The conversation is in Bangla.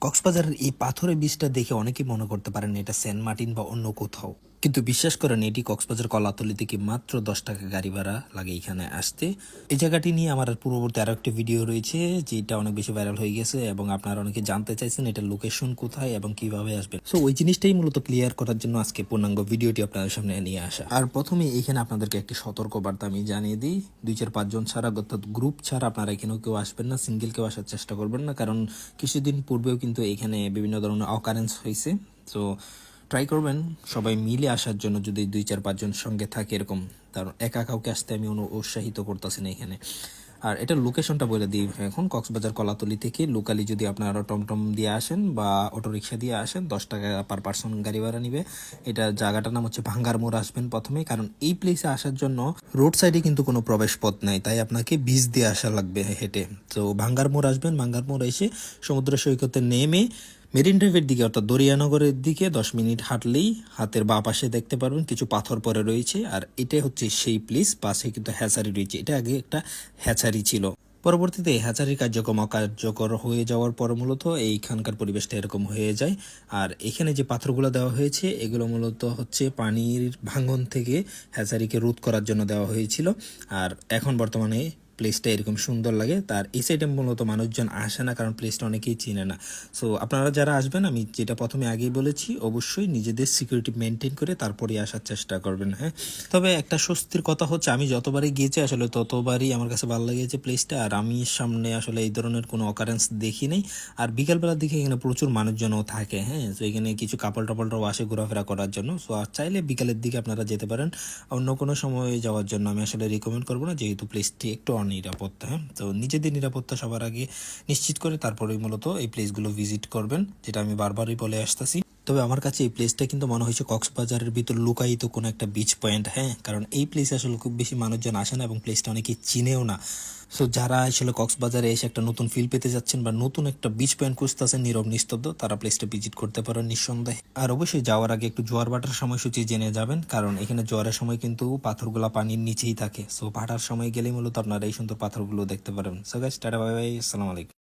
কক্সবাজারের এই পাথরের বীজটা দেখে অনেকেই মনে করতে পারেন এটা সেন্ট মার্টিন বা অন্য কোথাও, কিন্তু বিশ্বাস করেন এটি কক্সবাজার কলাতলি থেকে মাত্র 10 টাকা গাড়ি ভাড়া লাগে এখানে আসতে। এই জায়গাটি নিয়ে আমার পূর্ববর্তী আরো একটা ভিডিও রয়েছে যেটা অনেক বেশি ভাইরাল হয়ে গেছে এবং আপনারা অনেকে জানতে চাইছেন এটা লোকেশন কোথায় এবং কিভাবে আসবেন। সো ওই জিনিসটাই মূলত ক্লিয়ার করার জন্য আজকে পূর্ণাঙ্গ ভিডিওটি আপনাদের সামনে নিয়ে আসা। আর প্রথমে এখানে আপনাদেরকে একটি সতর্ক বার্তা আমি জানিয়ে দিই, 2-4-5 জন ছাড়া অর্থাৎ গ্রুপ ছাড়া আপনারা এখানেও কেউ আসবেন না, সিঙ্গেল কেউ আসার চেষ্টা করবেন না, কারণ কিছুদিন পূর্বেও কিন্তু এখানে বিভিন্ন ধরনের অকারেন্স হয়েছে। তো ট্রাই করবেন সবাই মিলে আসার জন্য, যদি 2-4-5 জন সঙ্গে থাকে এরকম। কারণ একা কাউকে আসতে আমি উৎসাহিত করতেছি না এখানে। আর এটা লোকেশনটা বলে দিই, এখন কক্সবাজার কলাতলি থেকে লোকালি যদি আপনারা টমটম দিয়ে আসেন বা অটোরিকশা দিয়ে আসেন 10 টাকা পার পার্সন গাড়ি ভাড়া নিবে। এটা জায়গাটার নাম হচ্ছে ভাঙ্গার মোড় আসবেন প্রথমে, কারণ এই প্লেসে আসার জন্য রোড সাইডে কিন্তু কোনো প্রবেশ পথ নাই, তাই আপনাকে বীজ দিয়ে আসা লাগবে হেঁটে। তো ভাঙ্গার মোড় আসবেন, ভাঙ্গার মোড় এসে সমুদ্র সৈকতে নেমে মেরিন ড্রাইভের দিকে অর্থাৎ দরিয়ানগরের দিকে 10 মিনিট হাঁটলেই হাতের বাঁ পাশে দেখতে পারবেন কিছু পাথর পরে রয়েছে। আর এটাই হচ্ছে সেই প্লেস, পাশে কিন্তু হ্যাচারি রয়েছে। এটা আগে একটা হ্যাচারি ছিল, পরবর্তীতে হ্যাচারির কার্যক্রম অকার্যকর হয়ে যাওয়ার পর মূলত এইখানকার পরিবেশটা এরকম হয়ে যায়। আর এখানে যে পাথরগুলো দেওয়া হয়েছে এগুলো মূলত হচ্ছে পানির ভাঙন থেকে হ্যাচারিকে রোধ করার জন্য দেওয়া হয়েছিল। আর এখন বর্তমানে প্লেসটা এরকম সুন্দর লাগে। তার এই সাইডে মূলত মানুষজন আসে না, কারণ প্লেসটা অনেকেই চিনে না। সো আপনারা যারা আসবেন, আমি যেটা প্রথমে আগেই বলেছি, অবশ্যই নিজেদের সিকিউরিটি মেনটেন করে তারপরে আসার চেষ্টা করবেন। হ্যাঁ, তবে একটা স্বস্তির কথা হচ্ছে আমি যতবারই গিয়েছি আসলে ততবারই আমার কাছে ভালো লেগেছে প্লেসটা। আর আমি সামনে আসলে এই ধরনের কোনো অকারেন্স দেখি নেই। আর বিকালবেলার দিকে এখানে প্রচুর মানুষজনও থাকে। হ্যাঁ, তো এখানে কিছু কাপল টাপলরাও আসে ঘোরাফেরা করার জন্য। সো আর চাইলে বিকালের দিকে আপনারা যেতে পারেন, অন্য কোনো সময় যাওয়ার জন্য আমি আসলে রিকমেন্ড করবো না, যেহেতু প্লেসটি একটু অনিরাপত্তা। হ্যাঁ, তো নিজেদের নিরাপত্তা সবার আগে নিশ্চিত করে তারপরেই মূলত এই প্লেসগুলো ভিজিট করবেন, যেটা আমি বারবারই বলে আসতেছি। তবে আমার কাছে এই প্লেসটা কিন্তু মনে হয়েছে কক্সবাজারের ভিতর লুকায়িত কোনো একটা বিচ পয়েন্ট। হ্যাঁ, কারণ এই প্লেসে আসলে খুব বেশি মানুষজন আসে না এবং প্লেসটা অনেকে চিনেও না। সো যারা আসলে কক্সবাজারে এসে একটা নতুন ফিল পেতে যাচ্ছেন বা নতুন একটা বিচ পয়েন্ট খুঁজতেছেন নীরব নিস্তব্ধ, তারা প্লেসটা ভিজিট করতে পারেন নিঃসন্দেহে। আর অবশ্যই যাওয়ার আগে একটু জোয়ার ভাটার সময়সূচি জেনে যাবেন, কারণ এখানে জোয়ারের সময় কিন্তু পাথরগুলা পানির নিচেই থাকে। সো ভাটার সময় গেলে মূলত আপনারা এই সুন্দর পাথরগুলো দেখতে পারেন। So guys, tata, bye bye, আসসালামু আলাইকুম।